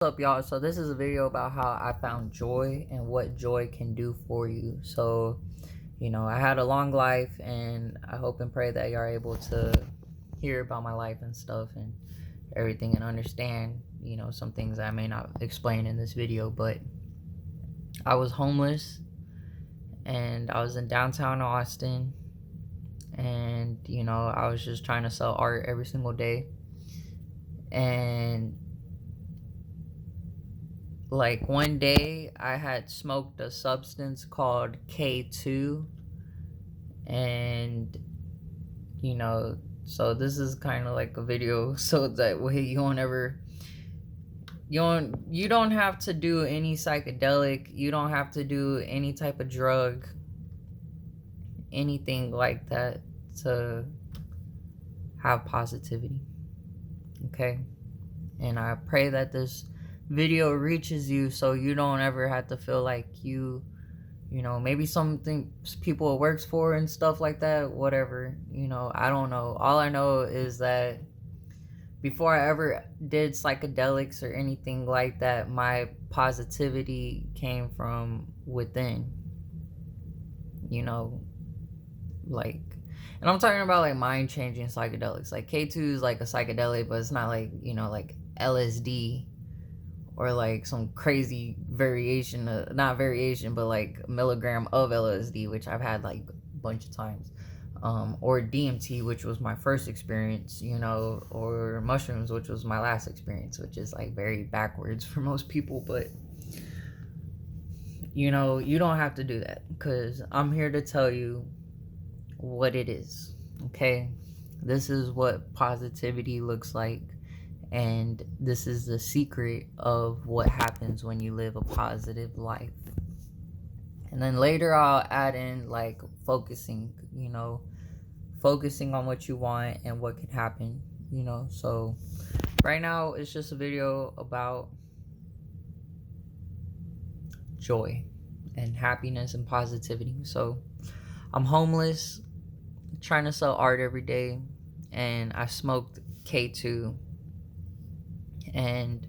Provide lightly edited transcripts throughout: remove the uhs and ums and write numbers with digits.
What's up, y'all? So this is a video about how I found joy and what joy can do for you. So, I had a long life, and I hope and pray that you're able to hear about my life and stuff and everything and understand, some things I may not explain in this video. But I was homeless, and I was in downtown Austin, and I was just trying to sell art every single day. And like one day I had smoked a substance called K2, and so this is kind of like a video so that way you don't have to do any psychedelic, you don't have to do any type of drug, anything like that, to have positivity. Okay? And I pray that this video reaches you so you don't ever have to feel like maybe something people it works for and stuff like that, whatever. I don't know. All I know is that before I ever did psychedelics or anything like that, my positivity came from within. Like, and I'm talking about like mind changing psychedelics. Like K2 is like a psychedelic, but it's not like, like LSD or like some crazy variation, not variation, but like a milligram of LSD, which I've had like a bunch of times, or DMT, which was my first experience, or mushrooms, which was my last experience, which is like very backwards for most people. But you don't have to do that, because I'm here to tell you what it is. Okay, this is what positivity looks like, and this is the secret of what happens when you live a positive life. And then later I'll add in like focusing on what you want and what can happen. So right now it's just a video about joy and happiness and positivity. So I'm homeless, trying to sell art every day, and I smoked K2, and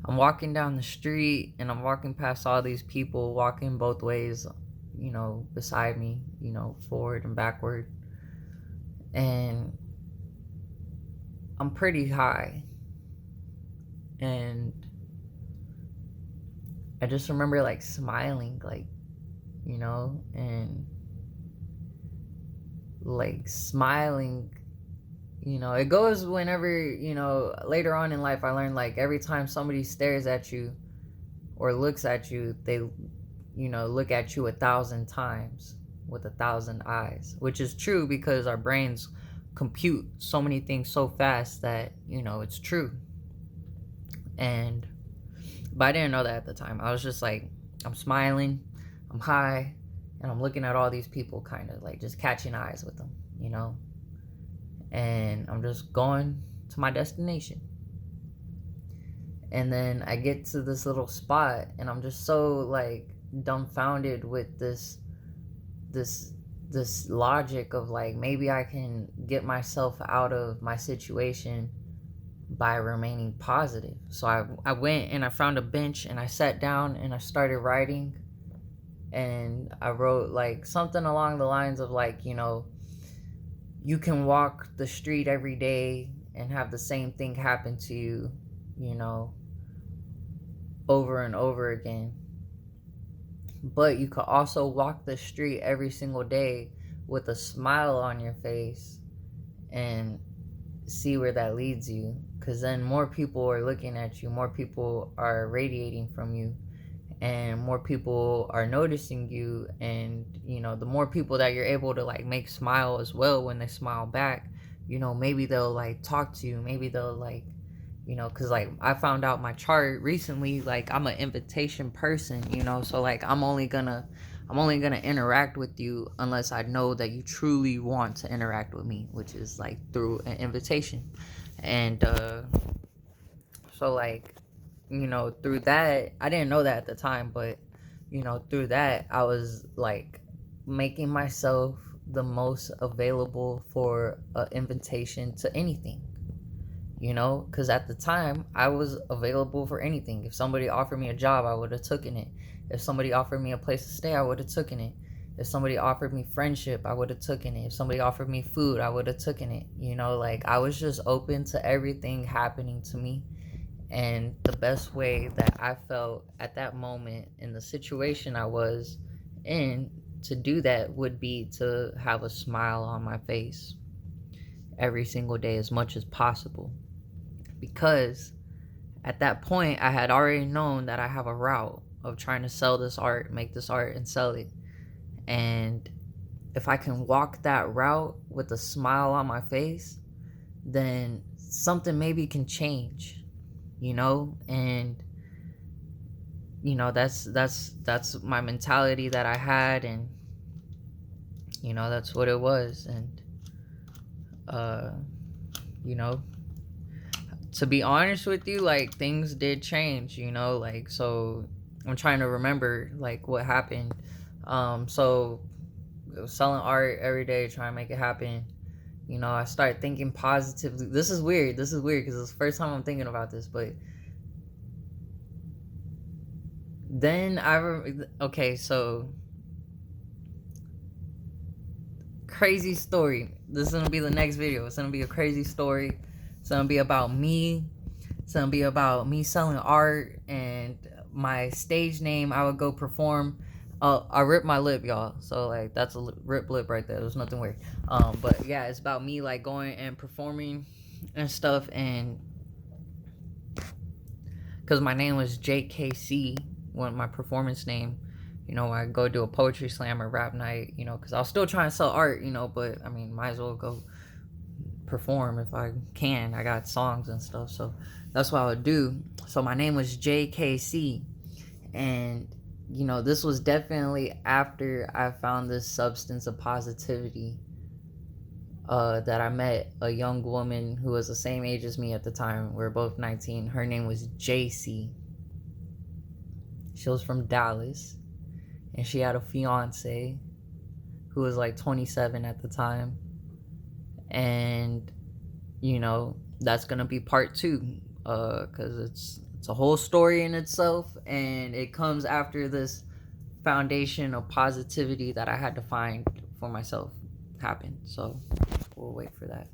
I'm walking down the street, and I'm walking past all these people walking both ways, beside me, forward and backward. And I'm pretty high. And I just remember like smiling, like, and like smiling. It goes whenever, later on in life I learned like every time somebody stares at you or looks at you, they, look at you 1,000 times with 1,000 eyes, which is true because our brains compute so many things so fast that, it's true. But I didn't know that at the time. I was just like, I'm smiling, I'm high, and I'm looking at all these people, kind of like just catching eyes with them, and I'm just going to my destination. And then I get to this little spot, and I'm just so like dumbfounded with this logic of like, maybe I can get myself out of my situation by remaining positive. So I went and I found a bench, and I sat down and I started writing, and I wrote like something along the lines of like, you can walk the street every day and have the same thing happen to you, over and over again. But you could also walk the street every single day with a smile on your face and see where that leads you. Because then more people are looking at you, more people are radiating from you, and more people are noticing you. And the more people that you're able to like make smile as well, when they smile back, maybe they'll like talk to you, maybe they'll like, because like I found out my chart recently, like I'm an invitation person, so like I'm only gonna interact with you unless I know that you truly want to interact with me, which is like through an invitation. And so like, through that, I didn't know that at the time, but through that I was like making myself the most available for an invitation to anything. you know, because at the time I was available for anything. If somebody offered me a job, I would have taken it. If somebody offered me a place to stay, I would have taken it. If somebody offered me friendship, I would have taken it. If somebody offered me food, I would have taken it. You know, like I was just open to everything happening to me. And the best way that I felt at that moment in the situation I was in to do that would be to have a smile on my face every single day as much as possible. Because at that point, I had already known that I have a route of trying to sell this art, make this art, and sell it. And if I can walk that route with a smile on my face, then something maybe can change, you know? And you know, that's my mentality that I had, and you know, that's what it was. And you know, to be honest with you, like things did change, you know, like so I'm trying to remember like what happened. So selling art every day, trying to make it happen. You know, I started thinking positively. This is weird because it's the first time I'm thinking about this, but then okay, so crazy story. This is gonna be the next video. It's gonna be a crazy story. It's gonna be about me. It's gonna be about me selling art and my stage name. I would go perform. I ripped my lip, y'all. So like that's a rip lip right there. There's nothing weird. But yeah, it's about me like going and performing and stuff, and because my name was JKC, when my performance name. You know, I go do a poetry slam or rap night, you know, because I was still trying to sell art, you know, but I mean, might as well go perform if I can. I got songs and stuff, so that's what I would do. So my name was JKC, and you know, this was definitely after I found this substance of positivity. That I met a young woman who was the same age as me at the time. We were both 19. Her name was JC. She was from Dallas, and she had a fiance who was like 27 at the time. And you know, that's gonna be part 2, because it's a whole story in itself, and it comes after this foundation of positivity that I had to find for myself happen. So we'll wait for that.